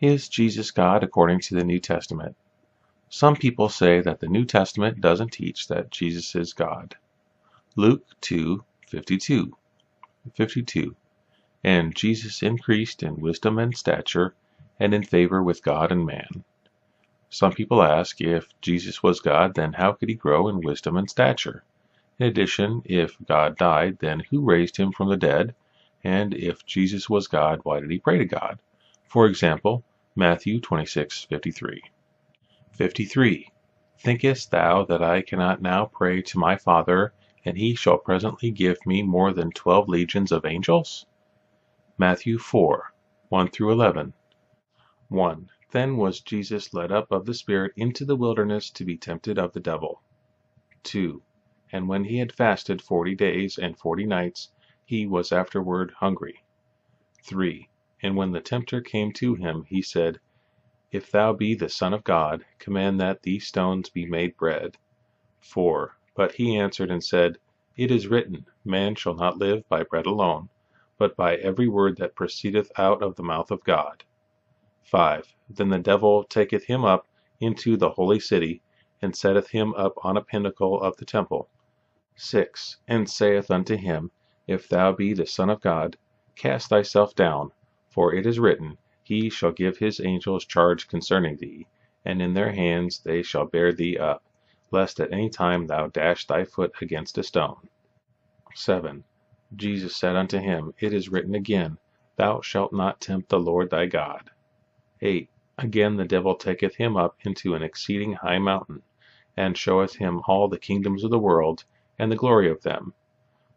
Is Jesus God according to the New Testament? Some people say that the New Testament doesn't teach that Jesus is God. Luke 2:52. And Jesus increased in wisdom and stature, and in favor with God and man. Some people ask, if Jesus was God, then how could he grow in wisdom and stature? In addition, if God died, then who raised him from the dead? And if Jesus was God, why did he pray to God? For example, Matthew 26:53. 53. Thinkest thou that I cannot now pray to my Father, and he shall presently give me more than 12 legions of angels? Matthew 4:1-11. 1. Then was Jesus led up of the Spirit into the wilderness to be tempted of the devil. 2. And when he had fasted 40 days and 40 nights, he was afterward hungry. 3. And when the tempter came to him, he said, If thou be the Son of God, command that these stones be made bread. 4. But he answered and said, It is written, Man shall not live by bread alone, but by every word that proceedeth out of the mouth of God. 5. Then the devil taketh him up into the holy city, and setteth him up on a pinnacle of the temple. 6. And saith unto him, If thou be the Son of God, cast thyself down, for it is written, He shall give his angels charge concerning thee, and in their hands they shall bear thee up, lest at any time thou dash thy foot against a stone. 7. Jesus said unto him, It is written again, Thou shalt not tempt the Lord thy God. 8. Again the devil taketh him up into an exceeding high mountain, and showeth him all the kingdoms of the world, and the glory of them.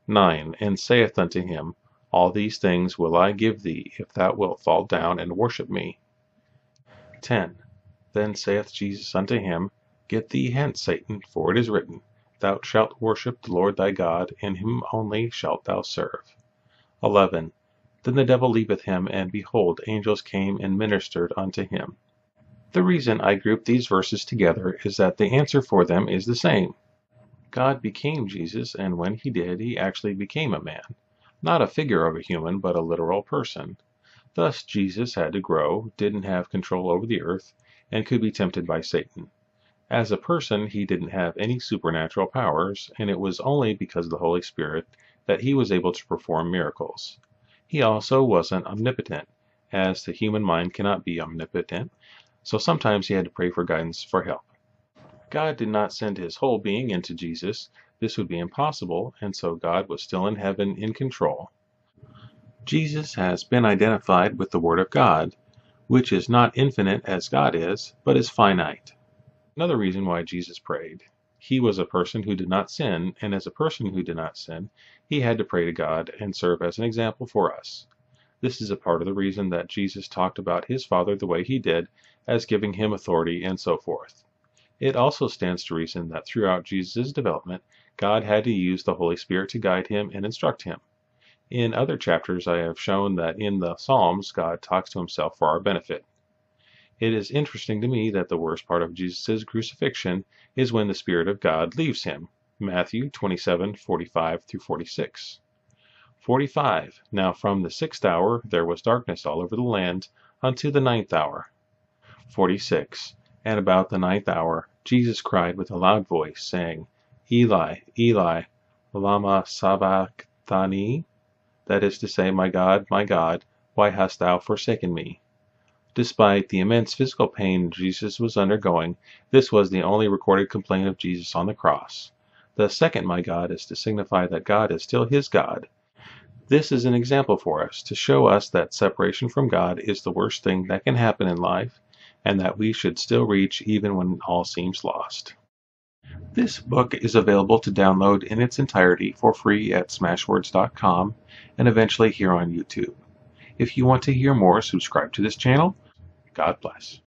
9. And saith unto him, All these things will I give thee, if thou wilt fall down and worship me. 10. Then saith Jesus unto him, Get thee hence, Satan, for it is written, Thou shalt worship the Lord thy God, and him only shalt thou serve. 11. Then the devil leaveth him, and behold, angels came and ministered unto him. The reason I grouped these verses together is that the answer for them is the same. God became Jesus, and when he did, he actually became a man. Not a figure of a human, but a literal person. Thus Jesus had to grow, didn't have control over the earth, and could be tempted by Satan. As a person, he didn't have any supernatural powers, and it was only because of the Holy Spirit that he was able to perform miracles. He also wasn't omnipotent, as the human mind cannot be omnipotent, so sometimes he had to pray for guidance for help. God did not send his whole being into Jesus. This would be impossible, and so God was still in heaven in control. Jesus has been identified with the Word of God, which is not infinite as God is, but is finite. Another reason why Jesus prayed. He was a person who did not sin, and as a person who did not sin, he had to pray to God and serve as an example for us. This is a part of the reason that Jesus talked about his Father the way he did, as giving him authority and so forth. It also stands to reason that throughout Jesus' development, God had to use the Holy Spirit to guide him and instruct him. In other chapters, I have shown that in the Psalms, God talks to himself for our benefit. It is interesting to me that the worst part of Jesus' crucifixion is when the Spirit of God leaves him. Matthew 27:45-46. 45. Now from the 6th hour there was darkness all over the land unto the 9th hour. 46. And about the 9th hour Jesus cried with a loud voice, saying, Eli, Eli, lama sabachthani? That is to say, my God, why hast thou forsaken me? Despite the immense physical pain Jesus was undergoing, this was the only recorded complaint of Jesus on the cross. The second my God is to signify that God is still his God. This is an example for us, to show us that separation from God is the worst thing that can happen in life, and that we should still reach even when all seems lost. This book is available to download in its entirety for free at smashwords.com and eventually here on YouTube. If you want to hear more, subscribe to this channel. God bless.